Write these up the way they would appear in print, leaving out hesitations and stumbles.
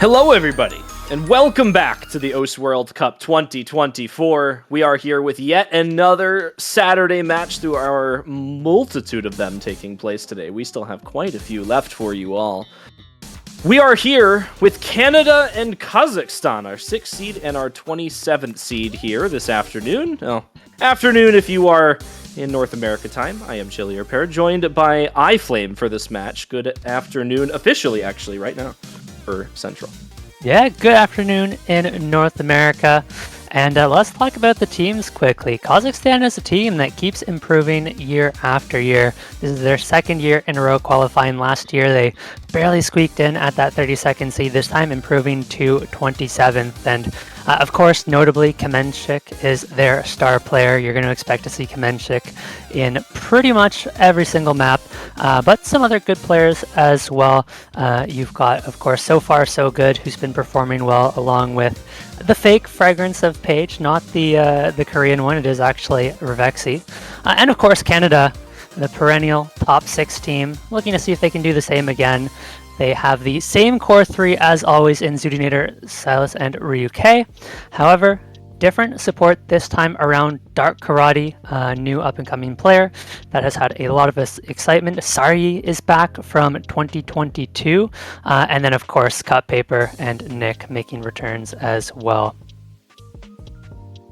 Hello everybody, and welcome back to the OS World Cup 2024. We are here with yet another Saturday match through our multitude of them taking place today. We still have quite a few left for you all. We are here with Canada and Kazakhstan, our 6th seed and our 27th seed here this afternoon. Well, afternoon if you are in North America time. I am Chili Repair, joined by iFlame for this match. Good afternoon, officially actually, right now. For Central. Yeah, good afternoon in North America. And let's talk about the teams quickly. Kazakhstan is a team that keeps improving year after year. This is their second year in a row qualifying. Last year, they barely squeaked in at that 32nd seed, this time improving to 27th. And of course, notably, Kamenchik is their star player. You're going to expect to see Kamenchik in pretty much every single map, but some other good players as well. You've got, of course, So Far So Good, who's been performing well, along with the fake Fragrance of Page, not the Korean one. It is actually Revexi. And of course, Canada, the perennial top 6 team, looking to see if they can do the same again. They have the same core 3 as always in Zudinator, Silas, and Ryuke. However, different support this time around. Dark Karate, a new up-and-coming player that has had a lot of excitement. Sari is back from 2022. And then, of course, Cut Paper and Nick making returns as well.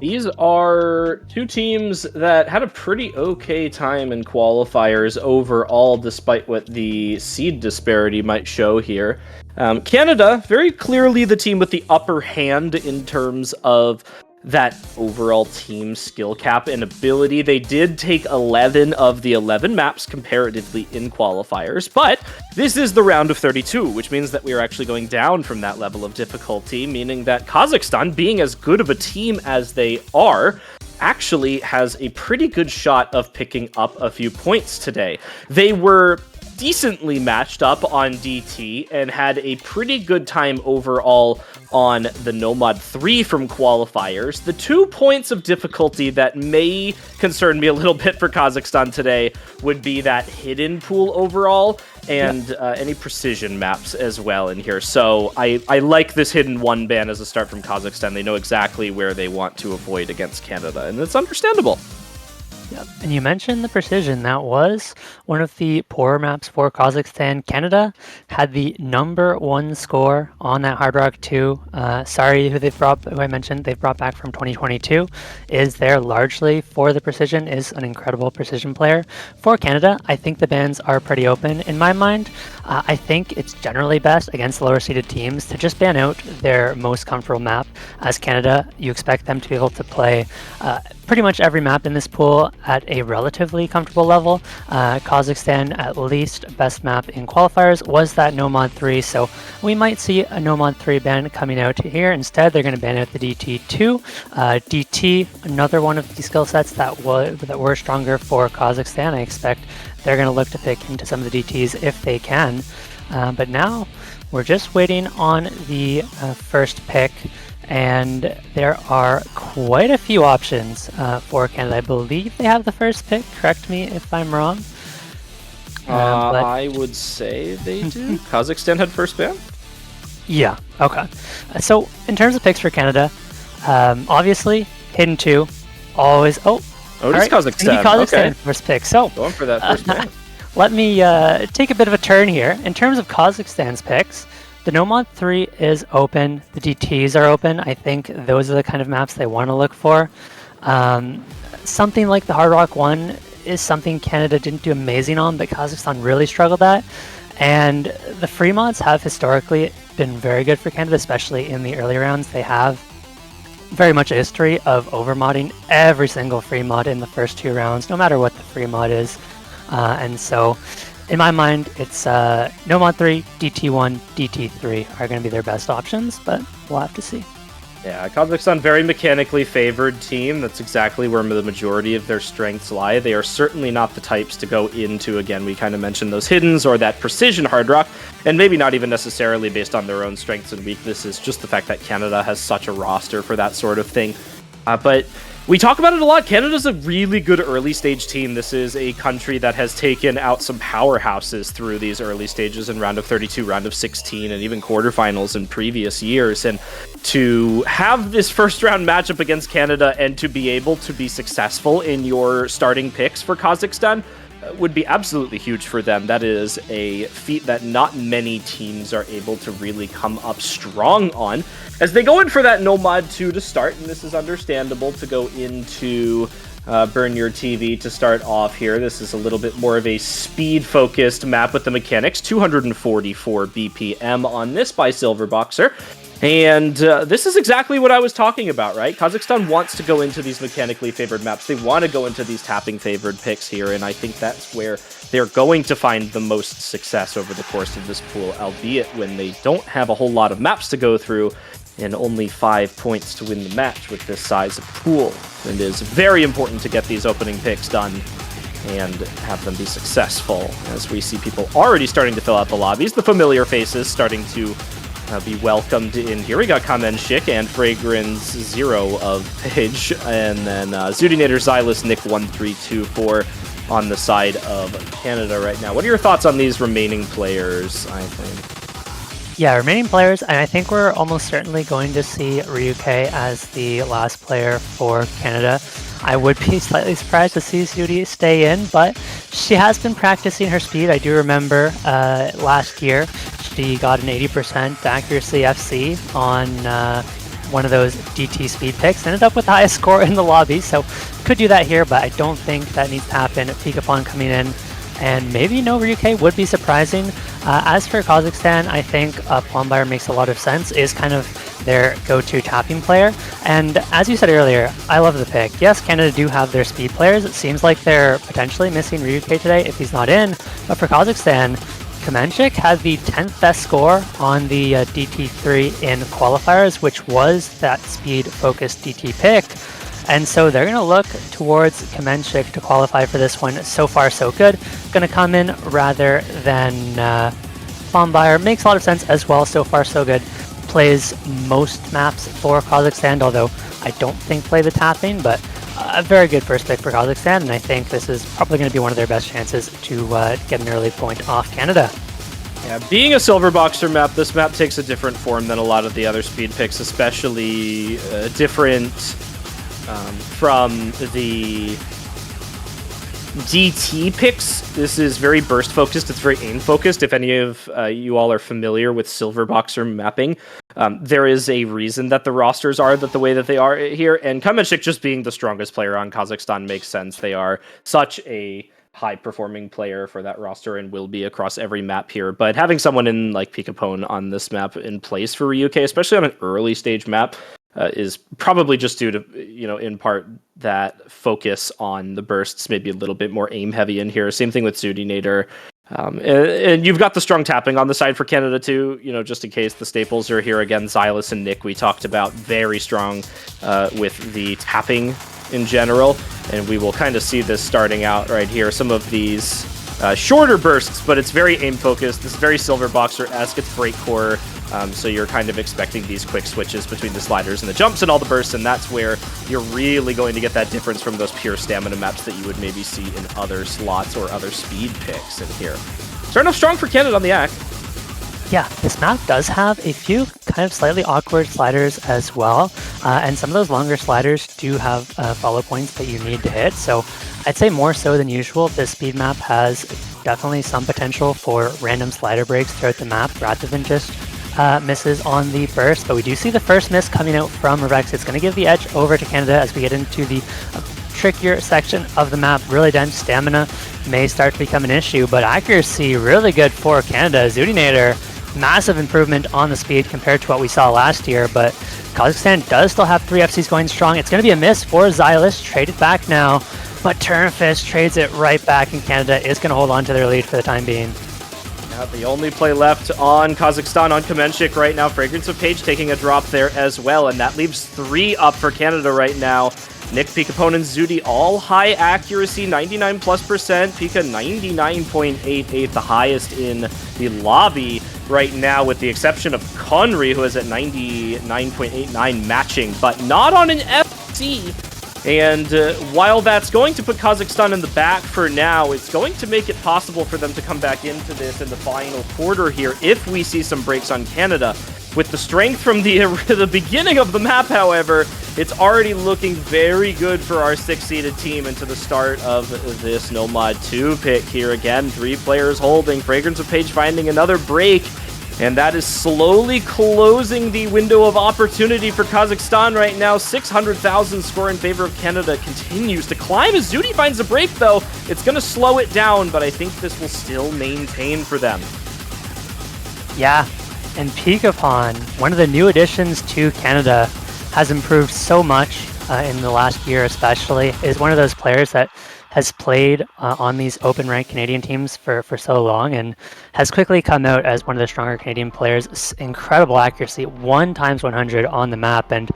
These are two teams that had a pretty okay time in qualifiers overall, despite what the seed disparity might show here. Canada, very clearly the team with the upper hand in terms of that overall team skill cap and ability. They did take 11 of the 11 maps comparatively in qualifiers, but this is the round of 32, which means that we are actually going down from that level of difficulty, meaning that Kazakhstan, being as good of a team as they are, actually has a pretty good shot of picking up a few points today. They were decently matched up on DT and had a pretty good time overall on the Nomad 3 from qualifiers. The 2 points of difficulty that may concern me a little bit for Kazakhstan today would be that hidden pool overall and any precision maps as well in here. So I like this hidden 1 ban as a start from Kazakhstan. They know exactly where they want to avoid against Canada, and it's understandable. Yep. And you mentioned the precision. That was one of the poorer maps for Kazakhstan. Canada had the #1 score on that Hard Rock 2. Sari, who I mentioned they've brought back from 2022, is there largely for the precision, is an incredible precision player. For Canada, I think the bans are pretty open in my mind. I think it's generally best against lower seeded teams to just ban out their most comfortable map. As Canada, you expect them to be able to play pretty much every map in this pool at a relatively comfortable level. Kazakhstan, at least best map in qualifiers was that Nomad 3, so we might see a Nomad 3 ban coming out here. Instead, they're going to ban out the DT2. DT, another one of the skill sets that were stronger for Kazakhstan. I expect they're going to look to pick into some of the DTs if they can. But now we're just waiting on the first pick. And there are quite a few options for Canada. I believe they have the first pick. Correct me if I'm wrong. I would say they do. Kazakhstan had first ban? Yeah, okay. So in terms of picks for Canada, obviously, hidden 2, always... Oh, it is Kazakhstan. Kazakhstan Okay. first pick. So going for that first ban. Let me take a bit of a turn here. In terms of Kazakhstan's picks, the Nomad 3 is open. The DTs are open. I think those are the kind of maps they want to look for. Something like the Hard Rock 1 is something Canada didn't do amazing on, but Kazakhstan really struggled at. And the free mods have historically been very good for Canada, especially in the early rounds. They have very much a history of overmodding every single free mod in the first 2 rounds, no matter what the free mod is. And so in my mind, it's Nomad 3, DT1, DT3 are going to be their best options, but we'll have to see. Yeah, Kazakhstan, very mechanically favored team. That's exactly where the majority of their strengths lie. They are certainly not the types to go into, again, we kind of mentioned those hiddens or that precision hard rock, and maybe not even necessarily based on their own strengths and weaknesses, just the fact that Canada has such a roster for that sort of thing. But We talk about it a lot. Canada's a really good early stage team. This is a country that has taken out some powerhouses through these early stages in round of 32, round of 16, and even quarterfinals in previous years. And to have this first round matchup against Canada and to be able to be successful in your starting picks for Kazakhstan would be absolutely huge for them. That is a feat that not many teams are able to really come up strong on, as they go in for that no mod 2 to start, and this is understandable to go into Burn Your TV to start off here. This is a little bit more of a speed-focused map with the mechanics, 244 BPM on this by Silverboxer. And this is exactly what I was talking about, right? Kazakhstan wants to go into these mechanically favored maps. They want to go into these tapping favored picks here, and I think that's where they're going to find the most success over the course of this pool, albeit when they don't have a whole lot of maps to go through and only 5 points to win the match with this size of pool. It is very important to get these opening picks done and have them be successful, as we see people already starting to fill out the lobbies. The familiar faces starting to be welcomed in here. We got Kamenshik and Fragrance 0 of Page, and then Zudinator, Xylus, Nick 1324 on the side of Canada right now. What are your thoughts on these remaining players, I think? Yeah, remaining players, and I think we're almost certainly going to see Ryuke as the last player for Canada. I would be slightly surprised to see Zudi stay in, but she has been practicing her speed. I do remember last year she got an 80% accuracy FC on one of those DT speed picks. Ended up with the highest score in the lobby, so could do that here, but I don't think that needs to happen. Pikapon coming in, and maybe no Ryuke would be surprising. As for Kazakhstan, I think Plumbyre makes a lot of sense, is kind of their go-to tapping player. And as you said earlier, I love the pick. Yes, Canada do have their speed players. It seems like they're potentially missing Ryuke today if he's not in. But for Kazakhstan, Kamenshik had the 10th best score on the DT3 in qualifiers, which was that speed-focused DT pick. And so they're going to look towards Kamenshik to qualify for this one. So far, so good. Going to come in rather than Plumbyre. Makes a lot of sense as well. So far, so good. Plays most maps for Kazakhstan, although I don't think play the tapping, but a very good first pick for Kazakhstan, and I think this is probably going to be one of their best chances to get an early point off Canada. Yeah, being a Silverboxer map, this map takes a different form than a lot of the other speed picks, especially different from the DT picks. This is very burst focused. It's very aim focused. If any of you all are familiar with Silverboxer mapping, there is a reason that the rosters are the way that they are here. And Kamenshik just being the strongest player on Kazakhstan makes sense. They are such a high-performing player for that roster and will be across every map here. But having someone in like Pikapon on this map in place for Ryuke, especially on an early stage map, is probably just due to, in part that focus on the bursts, maybe a little bit more aim heavy in here. Same thing with Zudinator. And you've got the strong tapping on the side for Canada too, just in case the staples are here again. Xylus and Nick, we talked about, very strong with the tapping in general. And we will kind of see this starting out right here. Some of these shorter bursts, but it's very aim focused. This is very Silverboxer-esque. It's breakcore. So you're kind of expecting these quick switches between the sliders and the jumps and all the bursts, and that's where you're really going to get that difference from those pure stamina maps that you would maybe see in other slots or other speed picks in here. Starting off strong for Canada on the act. Yeah, this map does have a few kind of slightly awkward sliders as well, and some of those longer sliders do have follow points that you need to hit, so I'd say more so than usual, this speed map has definitely some potential for random slider breaks throughout the map rather than just misses on the burst. But we do see the first miss coming out from Revex. It's going to give the edge over to Canada as we get into the trickier section of the map. Really dense stamina may start to become an issue, but accuracy really good for Canada. Zudinator, massive improvement on the speed compared to what we saw last year, but Kazakhstan does still have 3 FCs going strong. It's going to be a miss for Xylus. Traded back now, but Turnfist trades it right back, and Canada is going to hold on to their lead for the time being. The only play left on Kazakhstan on Kamenshik right now. Fragrance of Page taking a drop there as well, and that leaves 3 up for Canada right now. Nick, Pikapon, and Zudi all high accuracy, 99+%. Pika 99.88, the highest in the lobby right now, with the exception of Conry, who is at 99.89 matching, but not on an FC. And while that's going to put Kazakhstan in the back for now, it's going to make it possible for them to come back into this in the final quarter here if we see some breaks on Canada. With the strength from the beginning of the map, however, it's already looking very good for our 6-seeded team into the start of this Nomad 2 pick here. Again, 3 players holding. Fragrance of Page finding another break. And that is slowly closing the window of opportunity for Kazakhstan right now. 600,000 score in favor of Canada continues to climb. As Zudi finds a break, though, it's going to slow it down, but I think this will still maintain for them. Yeah, and Peekapon, one of the new additions to Canada, has improved so much in the last year especially, is one of those players that has played on these open rank Canadian teams for so long and has quickly come out as one of the stronger Canadian players. Incredible accuracy, 1x100 on the map, and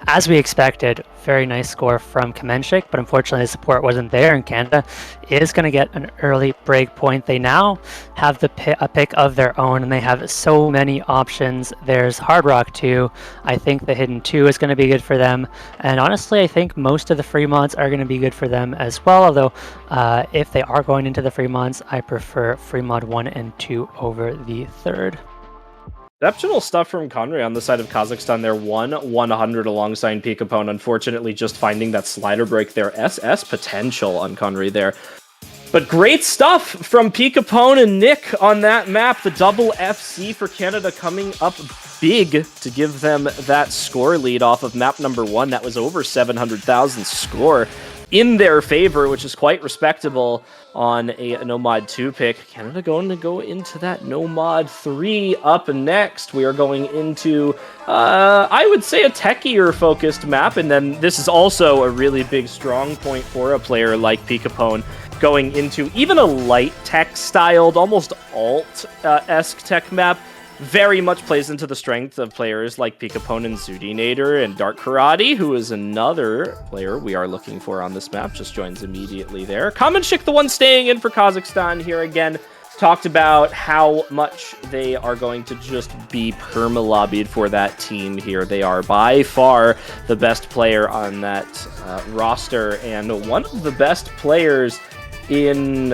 as we expected, very nice score from Kamenchik, but unfortunately the support wasn't there, and Canada is going to get an early break point. They now have a pick of their own, and they have so many options. There's Hard Rock 2. I think the Hidden 2 is going to be good for them, and honestly I think most of the free mods are going to be good for them as well, although if they are going into the free mods, I prefer free mod 1 and 2 over the third. Exceptional stuff from Conray on the side of Kazakhstan there. 100 alongside Peekapon. Unfortunately, just finding that slider break there. SS potential on Conray there. But great stuff from Peekapon and Nick on that map. The double FC for Canada coming up big to give them that score lead off of map number 1. That was over 700,000 score in their favor, which is quite respectable on a Nomad 2 pick. Canada going to go into that Nomad 3 up next. We are going into, I would say, a techier focused map, and then this is also a really big strong point for a player like Peekapon, going into even a light tech styled, almost alt-esque tech map. Very much plays into the strength of players like Peekapon and Zudinator and Dark Karate, who is another player we are looking for on this map. Just joins immediately there. Kamenchik, the one staying in for Kazakhstan here again, talked about how much they are going to just be perma-lobbied for that team here. They are by far the best player on that roster, and one of the best players in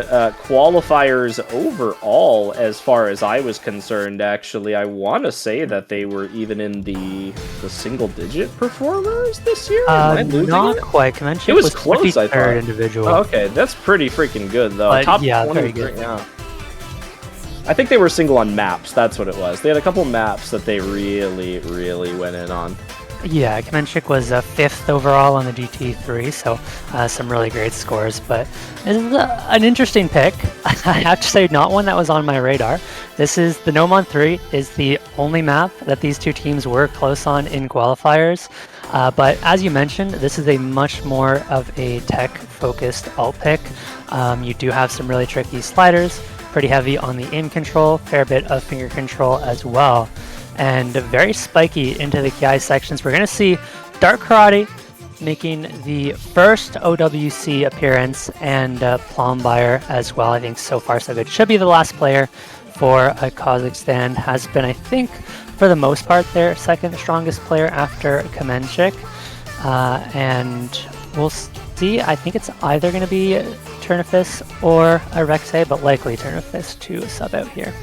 qualifiers overall, as far as I was concerned. Actually, I want to say that they were even in the single-digit performers this year. Not quite. Kamenchik it was close, I thought. Individual. Oh, okay, that's pretty freaking good, though. But, Top yeah, 20, very good. Yeah. I think they were single on maps. That's what it was. They had a couple maps that they really, really went in on. Yeah, Kamenchik was 5th overall on the GT3, so some really great scores, but this is an interesting pick. I have to say, not one that was on my radar. This is, the Nomad 3 is the only map that these two teams were close on in qualifiers, but as you mentioned, this is a much more of a tech-focused alt pick. You do have some really tricky sliders, pretty heavy on the aim control, fair bit of finger control as well, and very spiky into the KI sections. We're going to see Dark Karate making the first OWC appearance, and Plombier as well. I think so far so good. Should be the last player for Kazakhstan. Has been, I think, for the most part, their second strongest player after Kamenchik. And we'll see. I think it's either going to be Turnifus or a Rek'Sai, but likely Turnifus to sub out here.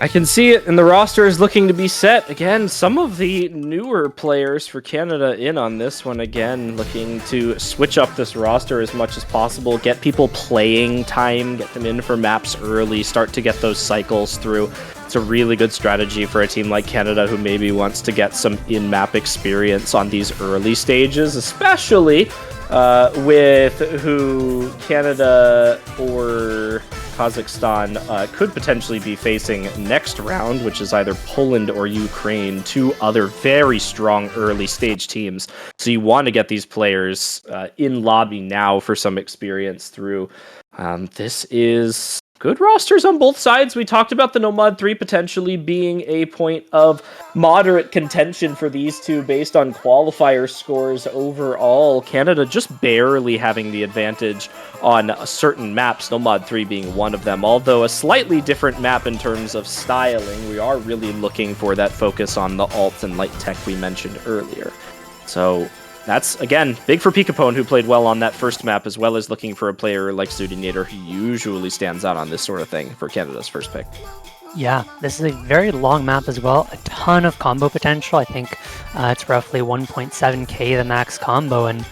I can see it, and the roster is looking to be set. Again, some of the newer players for Canada in on this one. Again, looking to switch up this roster as much as possible, get people playing time, get them in for maps early, start to get those cycles through. It's a really good strategy for a team like Canada who maybe wants to get some in-map experience on these early stages, especially with who Canada or Kazakhstan could potentially be facing next round, which is either Poland or Ukraine, two other very strong early stage teams. So you want to get these players in lobby now for some experience through. This is good rosters on both sides. We talked about the Nomad 3 potentially being a point of moderate contention for these two based on qualifier scores overall. Canada just barely having the advantage on certain maps, Nomad 3 being one of them. Although a slightly different map in terms of styling, we are really looking for that focus on the alts and light tech we mentioned earlier. So That's, again, big for Pikapone, who played well on that first map, as well as looking for a player like Zudinator, who usually stands out on this sort of thing for Canada's first pick. Yeah, this is a very long map as well. A ton of combo potential. I think it's roughly 1.7k the max combo, and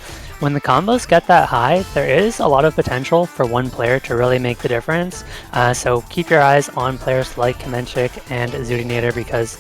when the combos get that high, there is a lot of potential for one player to really make the difference. So keep your eyes on players like Kamenchik and Zudinator, because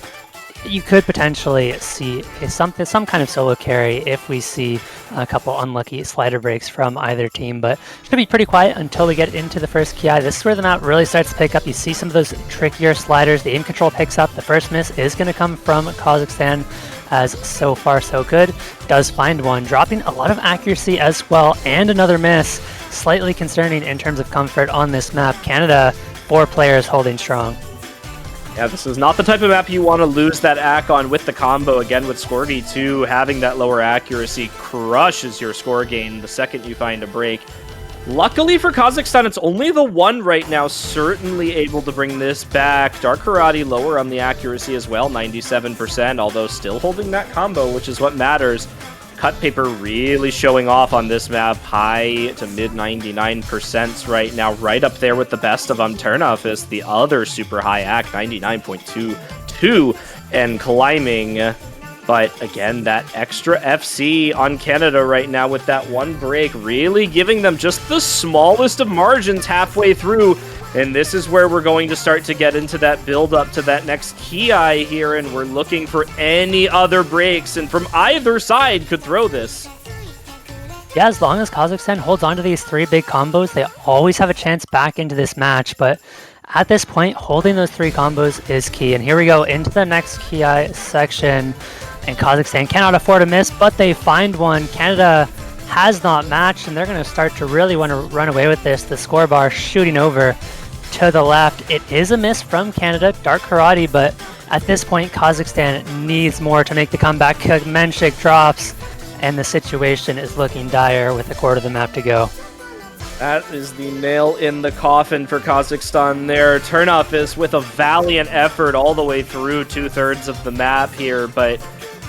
you could potentially see some kind of solo carry if we see a couple unlucky slider breaks from either team, but it should be pretty quiet until we get into the first Ki. This is where the map really starts to pick up. You see some of those trickier sliders. The aim control picks up. The first miss is going to come from Kazakhstan, as so far so good. Does find one, dropping a lot of accuracy as well, and another miss. Slightly concerning in terms of comfort on this map. Canada, 4 players holding strong. Yeah, this is not the type of map you want to lose that ACK on with the combo. Again, with Scorgy 2, having that lower accuracy crushes your score gain the second you find a break. Luckily for Kazakhstan, it's only the one right now, certainly able to bring this back. Dark Karate lower on the accuracy as well, 97%, although still holding that combo, which is what matters. Cut Paper really showing off on this map, high to mid 99% right now, right up there with the best of them. Turnoff is the other super high ACK, 99.22, and climbing. But again, that extra FC on Canada right now with that one break, really giving them just the smallest of margins halfway through. And this is where we're going to start to get into that build up to that next Ki here, and we're looking for any other breaks, and from either side could throw this. Yeah, as long as Kazakhstan holds on to these 3 big combos, they always have a chance back into this match, but at this point, holding those 3 combos is key. And here we go into the next Ki section, and Kazakhstan cannot afford a miss, but they find one. Canada has not matched, and they're going to start to really want to run away with this. The score bar shooting over to the left. It is a miss from Canada, Dark Karate, but at this point, Kazakhstan needs more to make the comeback. Kamenchik drops, and the situation is looking dire with a quarter of the map to go. That is the nail in the coffin for Kazakhstan there. Turnoff is with a valiant effort all the way through 2/3 of the map here, but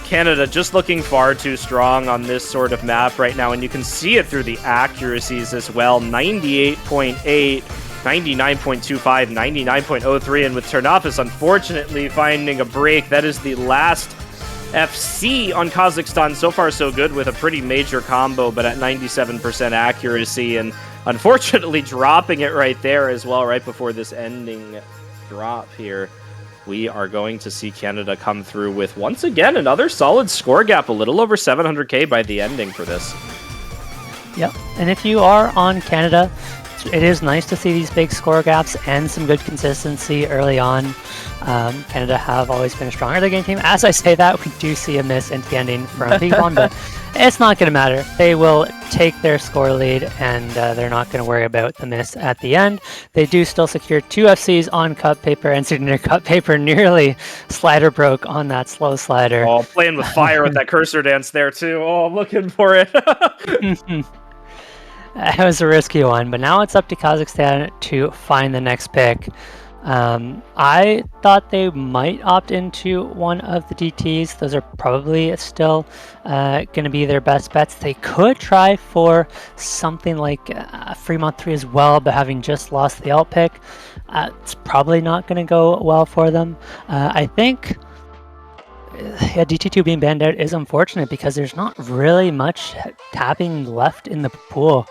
Canada just looking far too strong on this sort of map right now, and you can see it through the accuracies as well. 98.8, 99.25, 99.03, and with Ternopis unfortunately finding a break. That is the last FC on Kazakhstan. So far so good with a pretty major combo, but at 97% accuracy, and unfortunately dropping it right there as well, right before this ending drop here. We are going to see Canada come through with, once again, another solid score gap, a little over 700k by the ending for this. Yep, and if you are on Canada, it is nice to see these big score gaps and some good consistency early on. Canada have always been a stronger the game team. As I say that, we do see a miss into the ending from Pikapone, but it's not going to matter. They will take their score lead, and they're not going to worry about the miss at the end. They do still secure 2 FCs on Cut Paper, and Zudinator Cut Paper nearly slider broke on that slow slider. Oh, playing with fire with that cursor dance there too. Oh, I'm looking for it. It was a risky one, but now it's up to Kazakhstan to find the next pick. I thought they might opt into one of the DTs. Those are probably still going to be their best bets. They could try for something like Fremont 3 as well, but having just lost the alt pick, it's probably not going to go well for them. I think DT2 being banned out is unfortunate because there's not really much tapping left in the pool.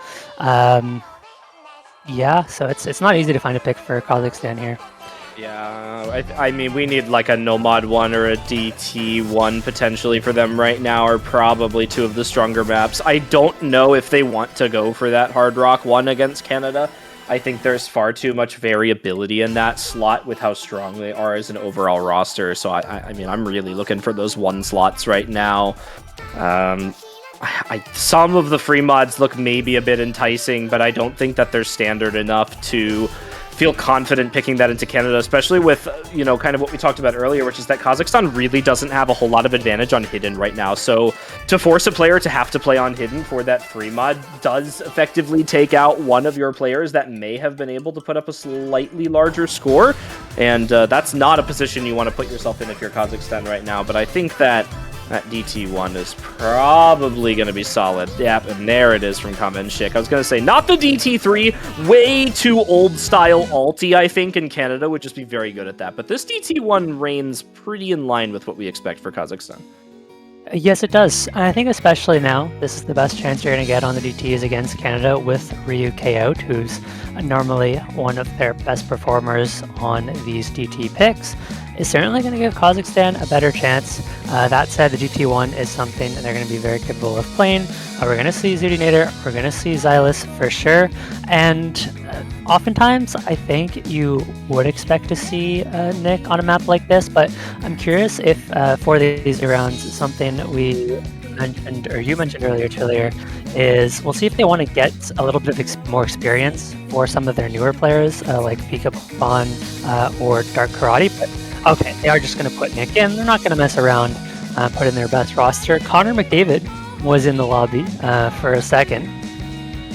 Yeah, so it's not easy to find a pick for Kazakhstan here. Yeah, I mean, we need like a Nomad 1 or a DT 1 potentially for them right now, are probably 2 of the stronger maps. I don't know if they want to go for that Hard Rock 1 against Canada. I think there's far too much variability in that slot with how strong they are as an overall roster. So I mean, I'm really looking for those 1 slots right now. Some of the free mods look maybe a bit enticing, but I don't think that they're standard enough to feel confident picking that into Canada, especially with, you know, kind of what we talked about earlier, which is that Kazakhstan really doesn't have a whole lot of advantage on Hidden right now. So to force a player to have to play on Hidden for that free mod does effectively take out one of your players that may have been able to put up a slightly larger score. And that's not a position you want to put yourself in if you're Kazakhstan right now. But I think that That DT1 is probably going to be solid. Yep, and there it is from Kamenshik. I was going to say, not the DT3, way too old-style alti, I think, in Canada would just be very good at that. But this DT1 reigns pretty in line with what we expect for Kazakhstan. Yes, it does. I think especially now, this is the best chance you're going to get on the DTs against Canada with Ryu K out, who's normally one of their best performers on these DT picks. Is certainly going to give Kazakhstan a better chance. That said, the DT1 is something they're going to be very capable of playing. We're going to see Zudinator, we're going to see Xylus for sure, and oftentimes I think you would expect to see Nick on a map like this, but I'm curious if for these rounds, something we mentioned, or you mentioned earlier, Chillier, is we'll see if they want to get a little bit of more experience for some of their newer players, like Pika Bon or Dark Karate, but okay, they are just going to put Nick in. They're not going to mess around, put in their best roster. Connor McDavid was in the lobby for a second.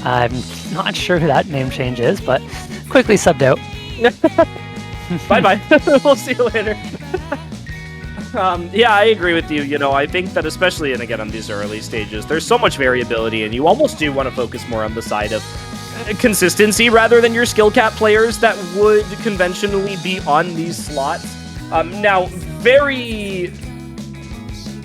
I'm not sure who that name change is, but quickly subbed out. Bye-bye. We'll see you later. Yeah, I agree with you. You know, I think that especially, and again, on these early stages, there's so much variability, and you almost do want to focus more on the side of consistency rather than your skill cap players that would conventionally be on these slots. Now, very...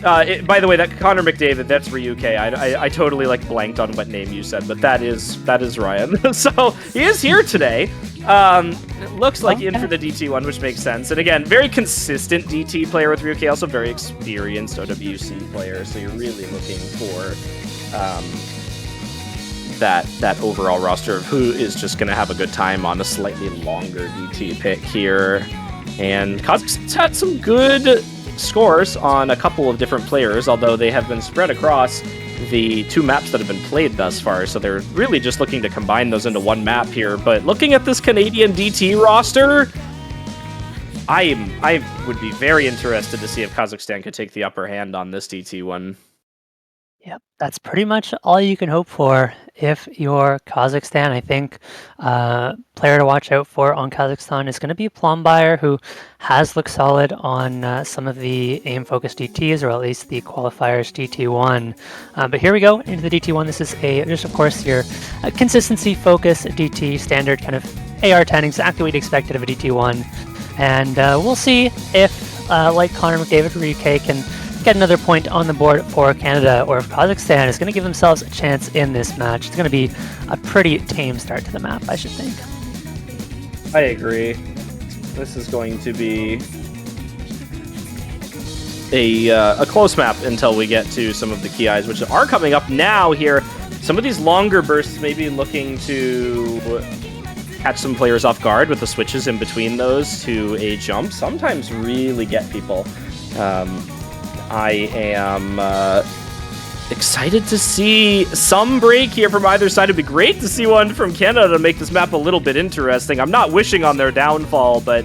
by the way, that Connor McDavid, that's Ryu K. I totally blanked on what name you said, but that is Ryan. So he is here today. It looks like in for the DT1, which makes sense. And again, very consistent DT player with Ryu K, also very experienced OWC player. So you're really looking for that overall roster of who is just going to have a good time on a slightly longer DT pick here. And Kazakhstan's had some good scores on a couple of different players, although they have been spread across the two maps that have been played thus far, so they're really just looking to combine those into one map here. But looking at this Canadian DT roster, I would be very interested to see if Kazakhstan could take the upper hand on this DT one. Yep, that's pretty much all you can hope for if you're Kazakhstan. I think player to watch out for on Kazakhstan is going to be Plombier, who has looked solid on some of the aim-focused DTs, or at least the qualifiers DT1. But here we go into the DT1. This is just of course your consistency-focused DT, standard kind of AR10, exactly what you'd expected of a DT1. And we'll see if, like Connor McDavid or UK, can get another point on the board for Canada, or if Kazakhstan is going to give themselves a chance in this match. It's going to be a pretty tame start to the map, I should think. I agree. This is going to be a close map until we get to some of the key eyes, which are coming up now here. Some of these longer bursts may be looking to catch some players off guard with the switches in between those to a jump. Sometimes really get people. I am excited to see some break here from either side. It'd be great to see one from Canada to make this map a little bit interesting. I'm not wishing on their downfall, but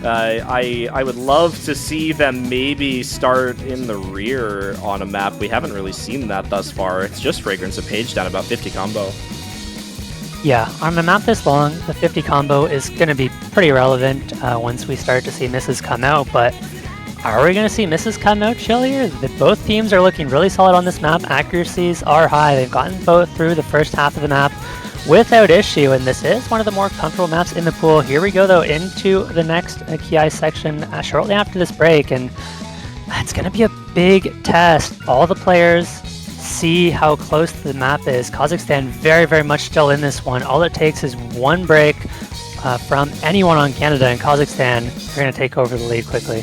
I would love to see them maybe start in the rear on a map. We haven't really seen that thus far. It's just Fragrance of Page down about 50 combo. Yeah, on a map this long, the 50 combo is going to be pretty relevant once we start to see misses come out, but are we going to see misses come out, Chillier? Both teams are looking really solid on this map. Accuracies are high. They've gotten both through the first half of the map without issue, and this is one of the more comfortable maps in the pool. Here we go, though, into the next Ki section shortly after this break, and it's going to be a big test. All the players see how close the map is. Kazakhstan very, very much still in this one. All it takes is one break from anyone on Canada, and Kazakhstan are going to take over the lead quickly.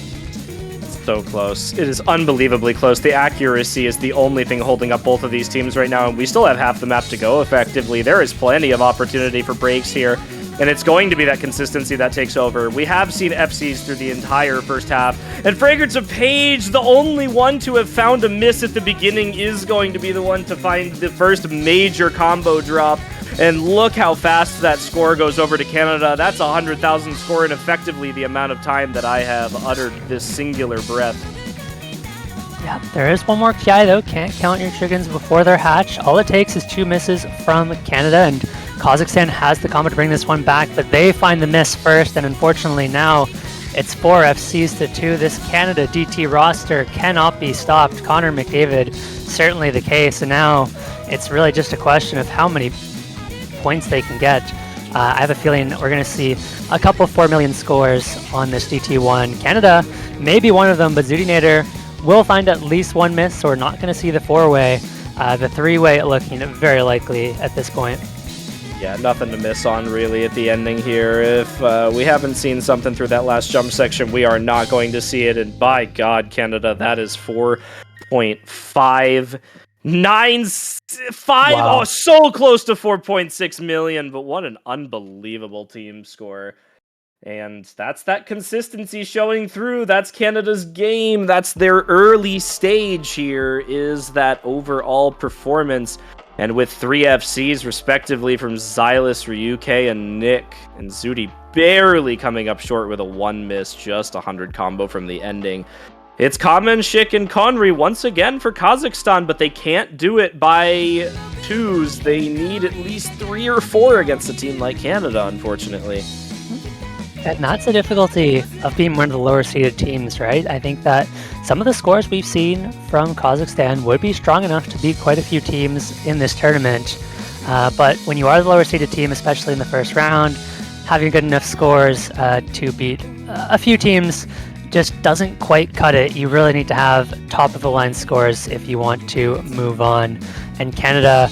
So close. It is unbelievably close. The accuracy is the only thing holding up both of these teams right now, and we still have half the map to go effectively. There is plenty of opportunity for breaks here, and it's going to be that consistency that takes over. We have seen FCs through the entire first half, and Fragrance of Page, the only one to have found a miss at the beginning, is going to be the one to find the first major combo drop. And look how fast that score goes over to Canada. That's 100,000 score in effectively the amount of time that I have uttered this singular breath. Yeah, there is one more Ki though. Can't count your chickens before they're hatched. All it takes is two misses from Canada, and Kazakhstan has the combo to bring this one back, but they find the miss first, and unfortunately now It's 4 FCs to 2. This Canada DT roster cannot be stopped. Connor McDavid, certainly the case. And now it's really just a question of how many points they can get. I have a feeling we're going to see a couple 4 million scores on this DT1. Canada, maybe one of them, but Zudinator will find at least one miss, so we're not going to see the 4-way. The 3-way looking very likely at this point. Yeah, nothing to miss on really at the ending here. If we haven't seen something through that last jump section, we are not going to see it. And by God, Canada, that is 4.595. Wow. Oh, so close to 4.6 million, but what an unbelievable team score. And that's that consistency showing through. That's Canada's game. That's their early stage here, is that overall performance. And with 3 FCs, respectively, from Xylus, Ryuke, and Nick, and Zudi barely coming up short with a 1 miss, just 100 combo from the ending. It's Kamenshik and Conry once again for Kazakhstan, but they can't do it by 2s. They need at least 3 or 4 against a team like Canada, unfortunately. And that's the difficulty of being one of the lower seeded teams, right? I think that some of the scores we've seen from Kazakhstan would be strong enough to beat quite a few teams in this tournament. But when you are the lower seeded team, especially in the first round, having good enough scores to beat a few teams just doesn't quite cut it. You really need to have top of the line scores if you want to move on. And Canada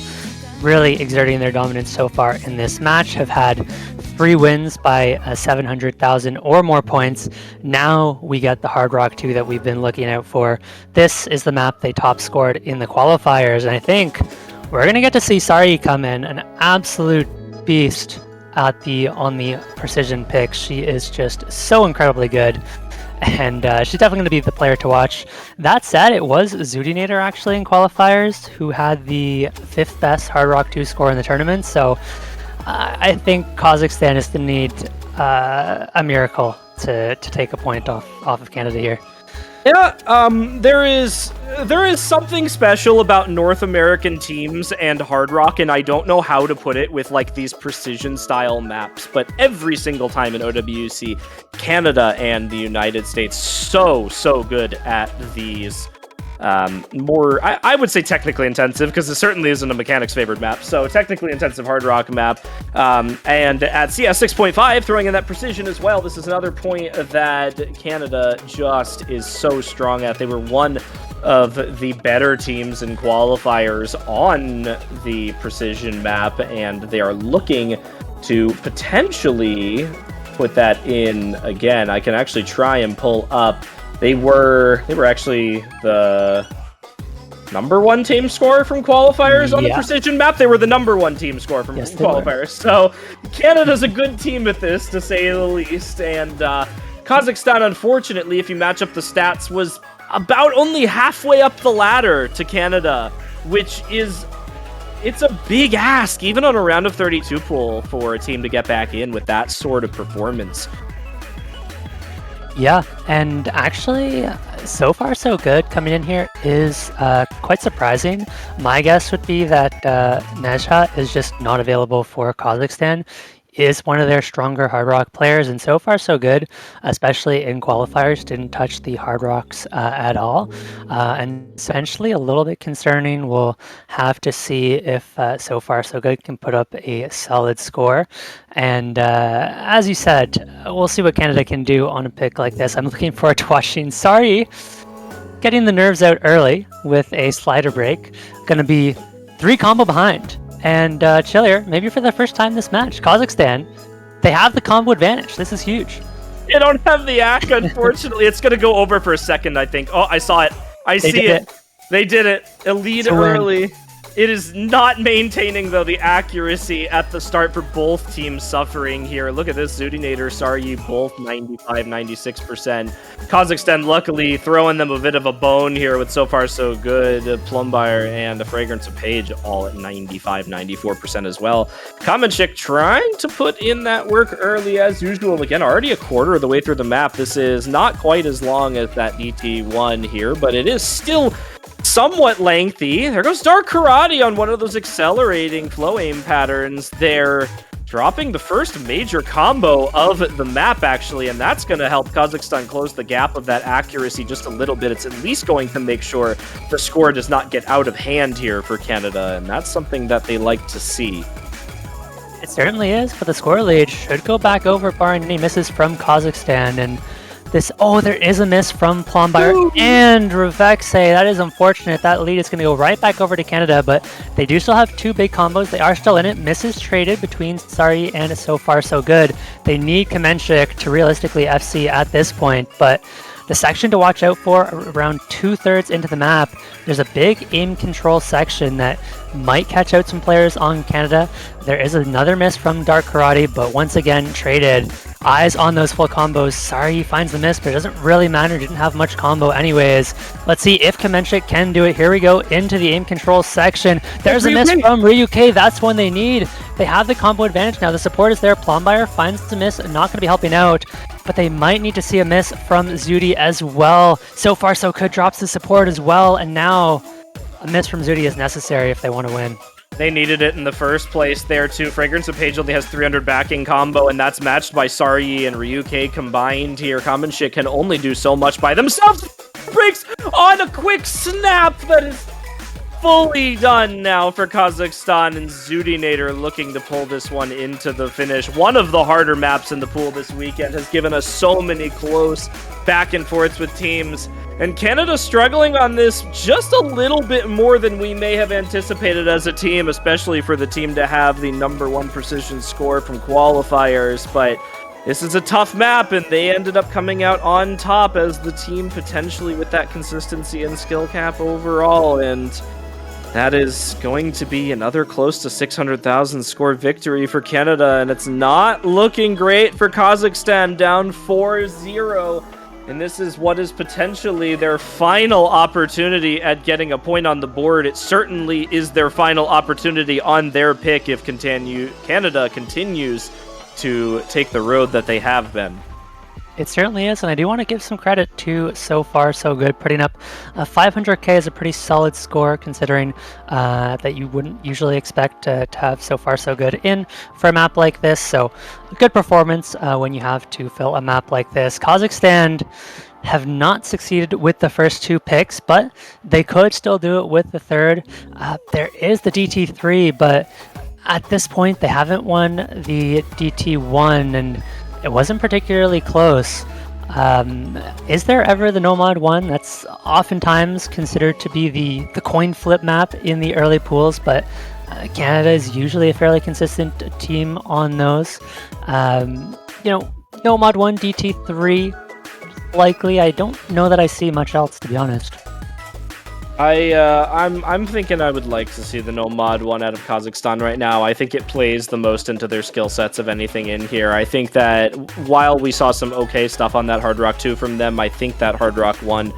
really exerting their dominance so far in this match, have had 3 wins by 700,000 or more points. Now we get the Hard Rock 2 that we've been looking out for. This is the map they top scored in the qualifiers, and I think we're going to get to see Sari come in, an absolute beast on the precision pick. She is just so incredibly good, and she's definitely going to be the player to watch. That said, it was Zudinator actually in qualifiers who had the 5th best Hard Rock 2 score in the tournament, so I think Kazakhstan is going to need a miracle to take a point off of Canada here. Yeah, there is something special about North American teams and Hard Rock, and I don't know how to put it with like these precision style maps, but every single time in OWC, Canada and the United States so good at these more, I would say technically intensive, because it certainly isn't a mechanics favored map, so technically intensive Hard Rock map, and at CS 6.5 throwing in that precision as well. This is another point that Canada just is so strong at. They were one of the better teams in qualifiers on the precision map, and they are looking to potentially put that in again. I can actually try and pull up. They were actually the number 1 team score from qualifiers on the precision map. They were the number 1 team score from qualifiers. So Canada's a good team at this, to say the least. And Kazakhstan, unfortunately, if you match up the stats, was about only halfway up the ladder to Canada, which is, it's a big ask, even on a round of 32 pool, for a team to get back in with that sort of performance. Yeah, and actually, so far so good coming in here is quite surprising. My guess would be that Nezha is just not available for Kazakhstan. Is one of their stronger Hard Rock players, and so far so good, especially in qualifiers, didn't touch the Hard Rocks at all, and essentially a little bit concerning. We'll have to see if so far so good can put up a solid score, and as you said, we'll see what Canada can do on a pick like this. I'm looking forward to watching Sari getting the nerves out early with a slider break. Gonna be 3 combo behind. And Chillier, maybe for the first time this match, Kazakhstan, they have the combo advantage. This is huge. They don't have the ACK, unfortunately. It's going to go over for a second, I think. Oh, I saw it. I see it. They did it. A lead early. It is not maintaining, though, the accuracy at the start for both teams suffering here. Look at this. Zudinator, Saryi, both 95, 96%. Kazakhstan, luckily, throwing them a bit of a bone here with so far so good. Plumbire and the Fragrance of Page all at 95, 94% as well. Kamenshik trying to put in that work early as usual. Again, already a quarter of the way through the map. This is not quite as long as that DT1 here, but it is still somewhat lengthy. There goes Dark Karate on one of those accelerating flow aim patterns there, dropping the first major combo of the map, actually, and that's going to help Kazakhstan close the gap of that accuracy just a little bit. It's at least going to make sure the score does not get out of hand here for Canada, and that's something that they like to see. It certainly is, but the score lead should go back over barring any misses from Kazakhstan. And this, oh, there is a miss from Plombyre and Revexe. That is unfortunate. That lead is going to go right back over to Canada, but they do still have two big combos. They are still in it. Misses traded between Sari and So Far So Good. They need Kamenchik to realistically FC at this point, but the section to watch out for around 2/3 into the map, there's a big aim control section that might catch out some players on Canada. There is another miss from Dark Karate, but once again, traded. Eyes on those full combos. Sorry he finds the miss, but it doesn't really matter. Didn't have much combo anyways. Let's see if Kamenchik can do it. Here we go into the aim control section. There's a miss from Ryuk. That's one they need. They have the combo advantage now. The support is there. Plombyre finds the miss. Not going to be helping out, but they might need to see a miss from Zudi as well. So Far So Good drops the support as well, and now a miss from Zudi is necessary if they want to win. They needed it in the first place there, too. Fragrance of Page only has 300 backing combo, and that's matched by Saryi and Ryuk combined here. Kamenchik can only do so much by themselves. Breaks on a quick snap that is fully done now for Kazakhstan, and Zudinator looking to pull this one into the finish. One of the harder maps in the pool this weekend has given us so many close back and forths with teams, and Canada struggling on this just a little bit more than we may have anticipated as a team, especially for the team to have the #1 precision score from qualifiers. But this is a tough map, and they ended up coming out on top as the team potentially with that consistency and skill cap overall, and that is going to be another close to 600,000 score victory for Canada, and it's not looking great for Kazakhstan, down 4-0. And this is what is potentially their final opportunity at getting a point on the board. It certainly is their final opportunity on their pick if Canada continues to take the road that they have been. It certainly is, and I do want to give some credit to So Far So Good. Putting up 500k is a pretty solid score, considering that you wouldn't usually expect to have So Far So Good in for a map like this. So a good performance when you have to fill a map like this. Kazakhstan have not succeeded with the first two picks, but they could still do it with the third. There is the DT3, but at this point they haven't won the DT1, and it wasn't particularly close. Is there ever the Nomad 1? That's oftentimes considered to be the coin flip map in the early pools, but Canada is usually a fairly consistent team on those. Nomad 1, DT3, likely. I don't know that I see much else, to be honest. I'm thinking I would like to see the Nomad 1 out of Kazakhstan right now. I think it plays the most into their skill sets of anything in here. I think that while we saw some okay stuff on that Hard Rock 2 from them, I think that Hard Rock 1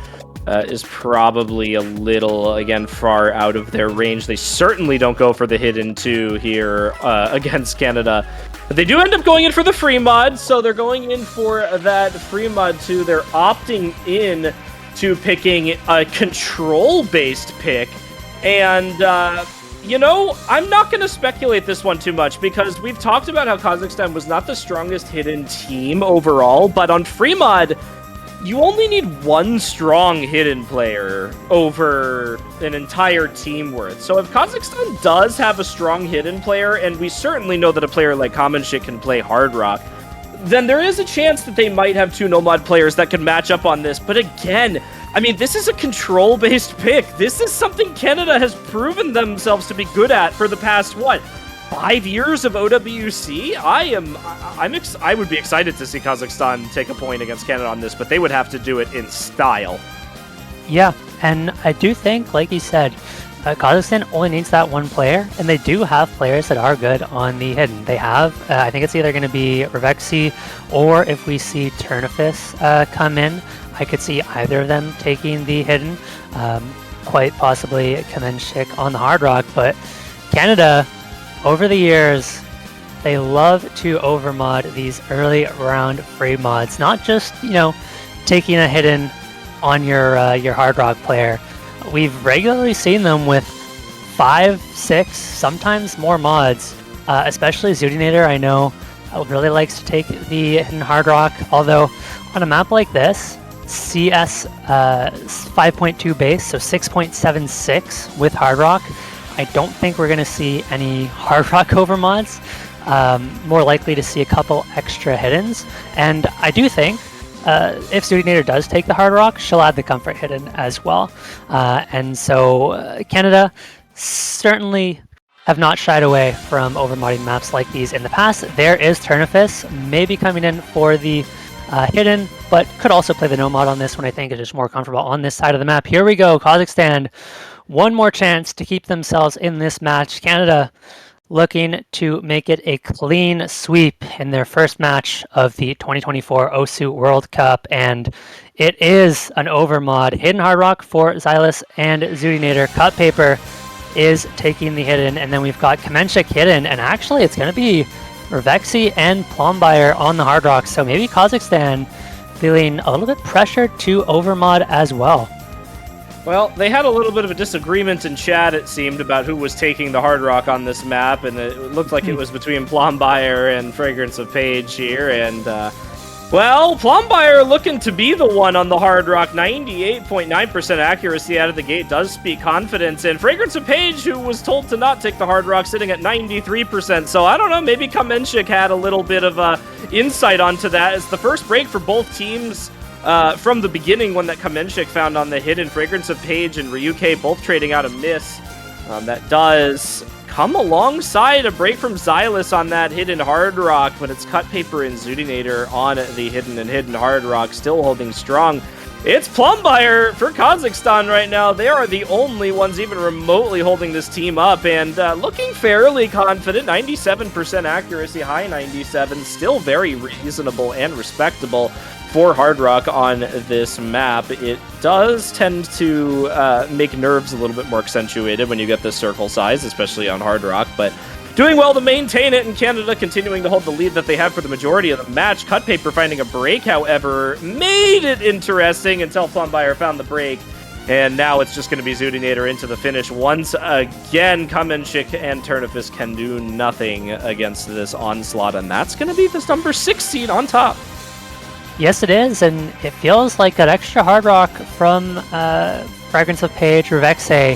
is probably a little, again, far out of their range. They certainly don't go for the Hidden 2 here against Canada. But they do end up going in for the free mod, so they're going in for that free mod 2. They're opting in to picking a control-based pick, and I'm not going to speculate this one too much, because we've talked about how Kazakhstan was not the strongest hidden team overall, but on free mod, you only need one strong hidden player over an entire team worth. So if Kazakhstan does have a strong hidden player, and we certainly know that a player like Kamenchik can play Hard Rock, then there is a chance that they might have two Nomad players that could match up on this. But again, I mean, this is a control-based pick. This is something Canada has proven themselves to be good at for the past, 5 years of OWC? I would be excited to see Kazakhstan take a point against Canada on this, but they would have to do it in style. Yeah, and I do think, like you said, Kazakhstan only needs that one player, and they do have players that are good on the hidden. They have, I think it's either going to be Revexe, or if we see Turnifus come in, I could see either of them taking the hidden, quite possibly Kamenchik on the Hard Rock. But Canada, over the years, they love to overmod these early round free mods, not just, taking a hidden on your Hard Rock player. We've regularly seen them with 5, 6, sometimes more mods especially Zudinator. I know really likes to take the hidden hard rock, although on a map like this, CS 5.2 base, so 6.76 with hard rock, I don't think we're going to see any hard rock overmods. More likely to see a couple extra hiddens, and I do think if Zudinator does take the hard rock, she'll add the comfort hidden as well. And so Canada certainly have not shied away from overmodding maps like these in the past. There is Turnifus, maybe coming in for the hidden, but could also play the no mod on this one. I think is just more comfortable on this side of the map. Here we go, Kazakhstan. One more chance to keep themselves in this match. Canada looking to make it a clean sweep in their first match of the 2024 OSU World Cup, and it is an overmod. Hidden hard rock for Xylus and Zudinator. Cut paper is taking the hidden, and then we've got Kamenchik hidden, and actually it's going to be Revexi and Plombyre on the hard rock, so maybe Kazakhstan feeling a little bit pressured to overmod as well. Well, they had a little bit of a disagreement in chat, it seemed, about who was taking the hard rock on this map, and it looked like it was between Plombyre and Fragrance of Page here, and, well, Plombyre looking to be the one on the hard rock. 98.9% accuracy out of the gate does speak confidence, and Fragrance of Page, who was told to not take the hard rock, sitting at 93%, so I don't know, maybe Kamenchik had a little bit of insight onto that. It's the first break for both teams from the beginning, one that Kamenchik found on the hidden. Fragrance of Page and Ryuke both trading out a miss. That does come alongside a break from Xylus on that hidden hard rock, but it's Cut Paper and Zudinator on the hidden and hidden hard rock, still holding strong. It's Plombyre for Kazakhstan right now. They are the only ones even remotely holding this team up, and looking fairly confident. 97% accuracy, high 97, still very reasonable and respectable for hard rock on this map. It does tend to make nerves a little bit more accentuated when you get this circle size, especially on hard rock, but doing well to maintain it, and Canada continuing to hold the lead that they have for the majority of the match. Cut Paper finding a break, however, made it interesting until Plombyre found the break, and now it's just going to be Zudinator into the finish. Once again, Kamenchik and Turnifus can do nothing against this onslaught, and that's going to be this number 6 seed on top. Yes, it is, and it feels like that extra hard rock from Fragrance of Page, Revexi,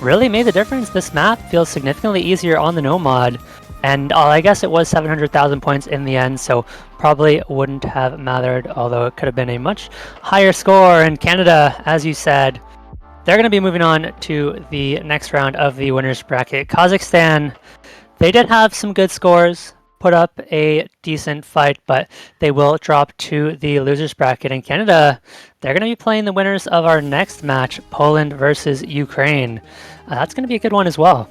really made the difference. This map feels significantly easier on the no mod, and I guess it was 700,000 points in the end, so probably wouldn't have mattered, although it could have been a much higher score. And Canada, as you said, they're going to be moving on to the next round of the winners bracket. Kazakhstan, they did have some good scores, put up a decent fight, but they will drop to the losers bracket. In Canada, they're going to be playing the winners of our next match, Poland versus Ukraine. That's going to be a good one as well.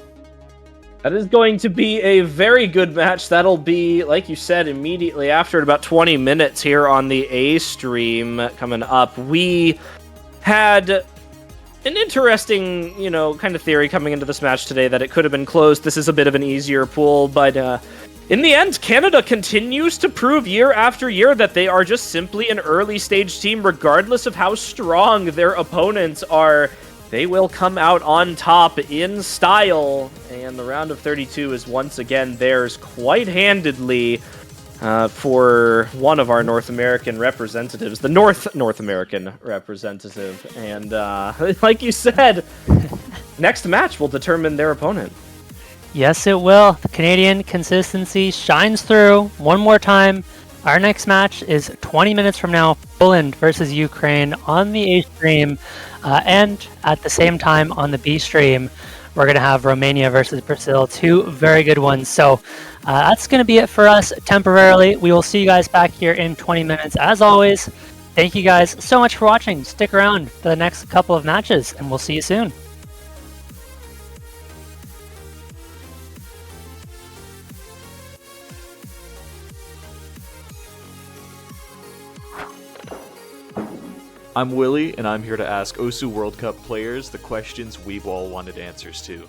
That is going to be a very good match. That'll be, like you said, immediately after, at about 20 minutes here on the A stream coming up. We had an interesting, kind of theory coming into this match today that it could have been closed. This is a bit of an easier pool, but in the end, Canada continues to prove year after year that they are just simply an early stage team, regardless of how strong their opponents are. They will come out on top in style, and the round of 32 is once again theirs quite handedly for one of our North American representatives, the North American representative. And like you said, next match will determine their opponent. Yes, it will. The Canadian consistency shines through one more time. Our next match is 20 minutes from now, Poland versus Ukraine on the A stream. And at the same time on the B stream, we're going to have Romania versus Brazil, two very good ones. So that's going to be it for us temporarily. We will see you guys back here in 20 minutes. As always, thank you guys so much for watching. Stick around for the next couple of matches, and we'll see you soon. I'm Willie, and I'm here to ask OSU World Cup players the questions we've all wanted answers to.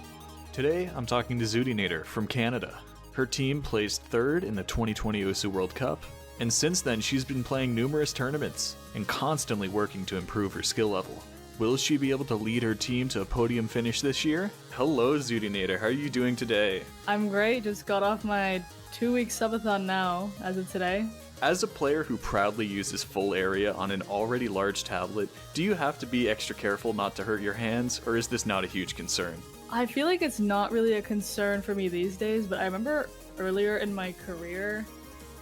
Today, I'm talking to Zudinator from Canada. Her team placed third in the 2020 OSU World Cup, and since then she's been playing numerous tournaments and constantly working to improve her skill level. Will she be able to lead her team to a podium finish this year? Hello, Zootinator. How are you doing today? I'm great. Just got off my 2-week subathon now, as of today. As a player who proudly uses full area on an already large tablet, do you have to be extra careful not to hurt your hands, or is this not a huge concern? I feel like it's not really a concern for me these days, but I remember earlier in my career,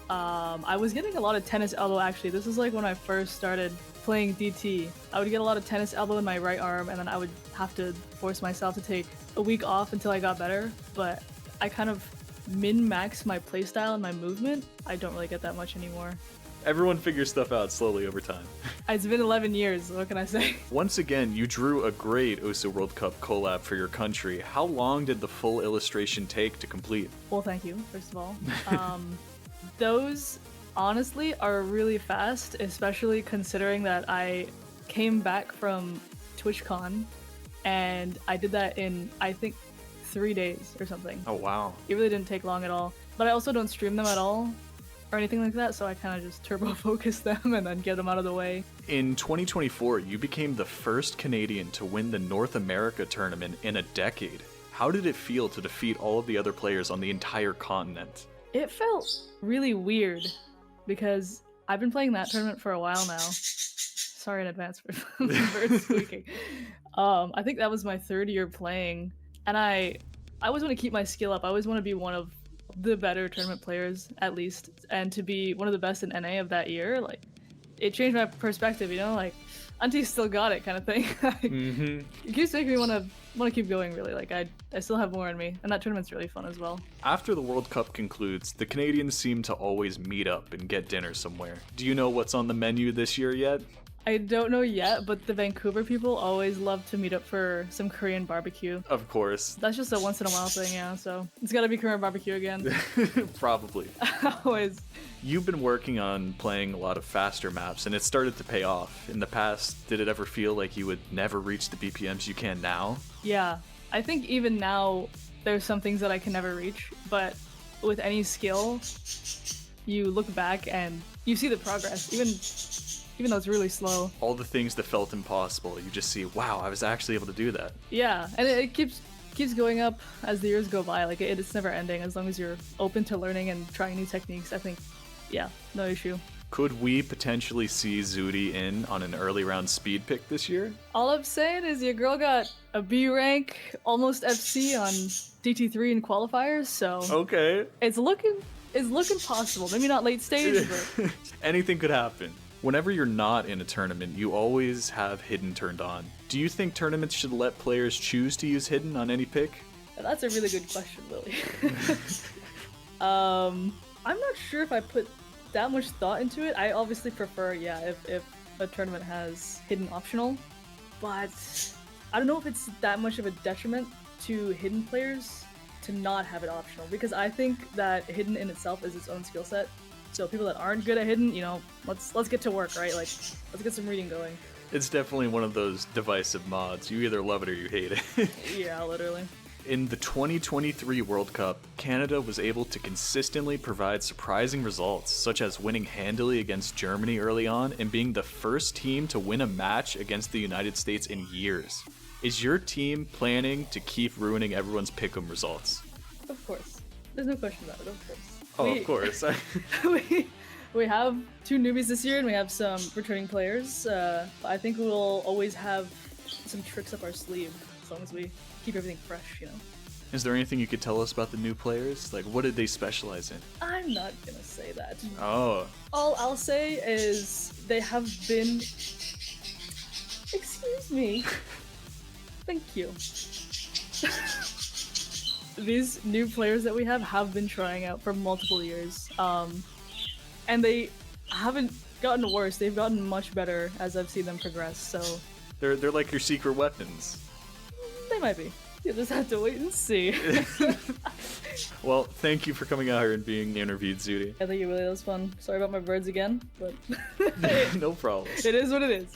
I was getting a lot of tennis elbow actually. This is like when I first started playing DT. I would get a lot of tennis elbow in my right arm, and then I would have to force myself to take a week off until I got better, but I kind of min-max my playstyle and my movement. I don't really get that much anymore. Everyone figures stuff out slowly over time. It's been 11 years, what can I say? Once again, you drew a great OSU World Cup collab for your country. How long did the full illustration take to complete? Well, thank you, first of all. Those, honestly, are really fast, especially considering that I came back from TwitchCon, and I did that in, I think, 3 days or something. Oh, wow. It really didn't take long at all. But I also don't stream them at all or anything like that, so I kind of just turbo focus them and then get them out of the way. In 2024, you became the first Canadian to win the North America tournament in a decade. How did it feel to defeat all of the other players on the entire continent? It felt really weird because I've been playing that tournament for a while now. Sorry in advance for birds squeaking. I think that was my 3rd year playing, and I always want to keep my skill up. I always want to be one of the better tournament players, at least, and to be one of the best in NA of that year. Like, it changed my perspective, you know, like, Auntie still got it kind of thing. It keeps making me want to keep going, really. Like, I still have more in me, and that tournament's really fun as well. After the World Cup concludes, the Canadians seem to always meet up and get dinner somewhere. Do you know what's on the menu this year yet? I don't know yet, but the Vancouver people always love to meet up for some Korean barbecue. Of course. That's just a once in a while thing, yeah, so it's gotta be Korean barbecue again. Probably. Always. You've been working on playing a lot of faster maps, and it started to pay off. In the past, did it ever feel like you would never reach the BPMs you can now? Yeah, I think even now, there's some things that I can never reach, but with any skill, you look back and you see the progress, even though it's really slow. All the things that felt impossible, you just see, wow, I was actually able to do that. Yeah, and it keeps going up as the years go by. Like, it's never ending as long as you're open to learning and trying new techniques. I think, yeah, no issue. Could we potentially see Zooty in on an early round speed pick this year? All I'm saying is your girl got a B rank, almost FC on DT3 in qualifiers, so Okay. it's looking possible. Maybe not late stage, but Anything could happen. Whenever you're not in a tournament, you always have Hidden turned on. Do you think tournaments should let players choose to use Hidden on any pick? that's a really good question, Lily. I'm not sure if I put that much thought into it. I obviously prefer, yeah, if a tournament has Hidden optional, but I don't know if it's that much of a detriment to Hidden players to not have it optional, because I think that Hidden in itself is its own skill set. So people that aren't good at Hidden, you know, let's get to work, right? Like, let's get some reading going. It's definitely one of those divisive mods. You either love it or you hate it. Yeah, literally. In the 2023 World Cup, Canada was able to consistently provide surprising results, such as winning handily against Germany early on and being the first team to win a match against the United States in years. Is your team planning to keep ruining everyone's pick'em results? Of course. There's no question about it, of course. Of course. We have 2 newbies this year and we have some returning players. I think we'll always have some tricks up our sleeve as long as we keep everything fresh, you know? Is there anything you could tell us about the new players? Like, what did they specialize in? I'm not gonna say that. Oh. All I'll say is they have been... Excuse me. Thank you. These new players that we have been trying out for multiple years. And they haven't gotten worse. They've gotten much better as I've seen them progress, so... They're like your secret weapons. They might be. You just have to wait and see. Well, thank you for coming out here and being interviewed, Zooty. I think it really was fun. Sorry about my birds again, but No problem. it is what it is.